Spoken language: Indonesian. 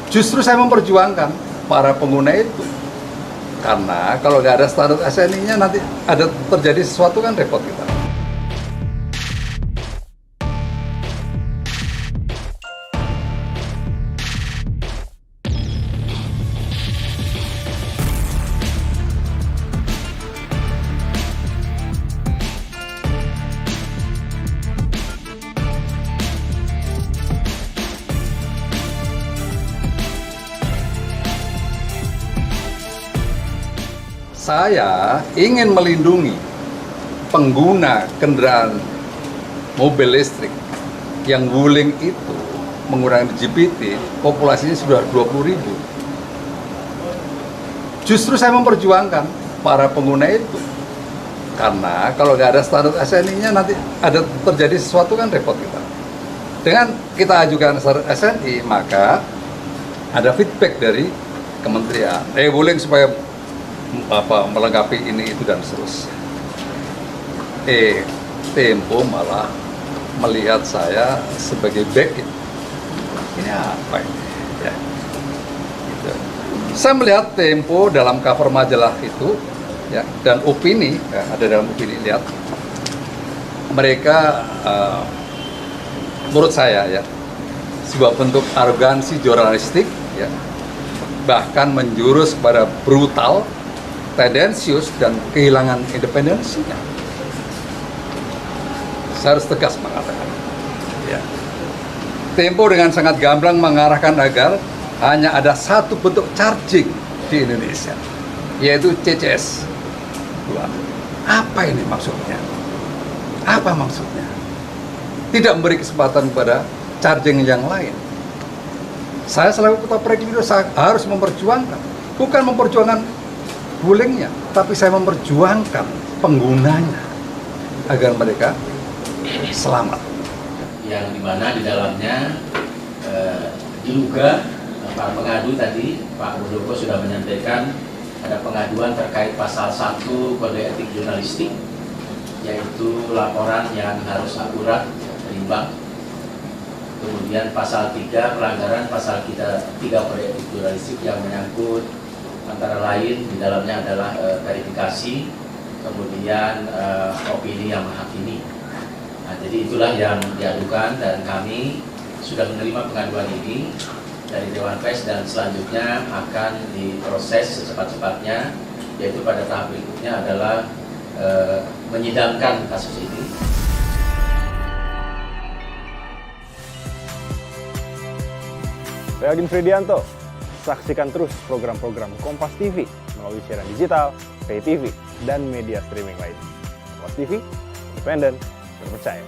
Justru saya memperjuangkan para pengguna itu. Karena kalau nggak ada standar SNI-nya nanti ada terjadi sesuatu kan repot kita. Saya ingin melindungi pengguna kendaraan mobil listrik yang wuling itu menggunakan GPT, populasinya sudah 20.000. Justru saya memperjuangkan para pengguna itu. Karena kalau nggak ada standar SNI-nya nanti ada terjadi sesuatu kan repot kita. Dengan kita ajukan standar SNI, maka ada feedback dari kementerian. Wuling supaya melengkapi ini itu dan seterusnya. Tempo malah melihat saya sebagai back. Ini apa ini? Ya. Gitu. Saya melihat Tempo dalam cover majalah itu, ya, dan opini, ya, ada dalam opini, lihat mereka, menurut saya ya, sebuah bentuk arogansi jurnalistik, ya, bahkan menjurus pada brutal, tendensius, dan kehilangan independensinya. Saya harus tegas mengatakan, ya. Tempo dengan sangat gamblang mengarahkan agar hanya ada satu bentuk charging di Indonesia, yaitu CCS. Apa ini maksudnya? Apa maksudnya? Tidak memberi kesempatan kepada charging yang lain. Saya selaku Ketua Preklindo harus memperjuangkan, bukan memperjuangkan wulingnya, tapi saya memperjuangkan penggunanya agar mereka selamat. Yang dimana di dalamnya diduga para pengadu tadi, Pak Muldoko sudah menyampaikan ada pengaduan terkait pasal 1 Kode Etik Jurnalistik, yaitu laporan yang harus akurat, berimbang. Kemudian pasal 3 pelanggaran pasal 3 Kode Etik Jurnalistik yang menyangkut antara lain di dalamnya adalah verifikasi, kemudian opini yang menghakimi. Nah, jadi itulah yang diadukan dan kami sudah menerima pengaduan ini dari Dewan Pers dan selanjutnya akan diproses secepat-cepatnya, yaitu pada tahap berikutnya adalah menyidangkan kasus ini. Saya Agin Fridianto. Saksikan terus program-program Kompas TV melalui siaran digital, pay TV, dan media streaming lain. Kompas TV, independen, terpercaya.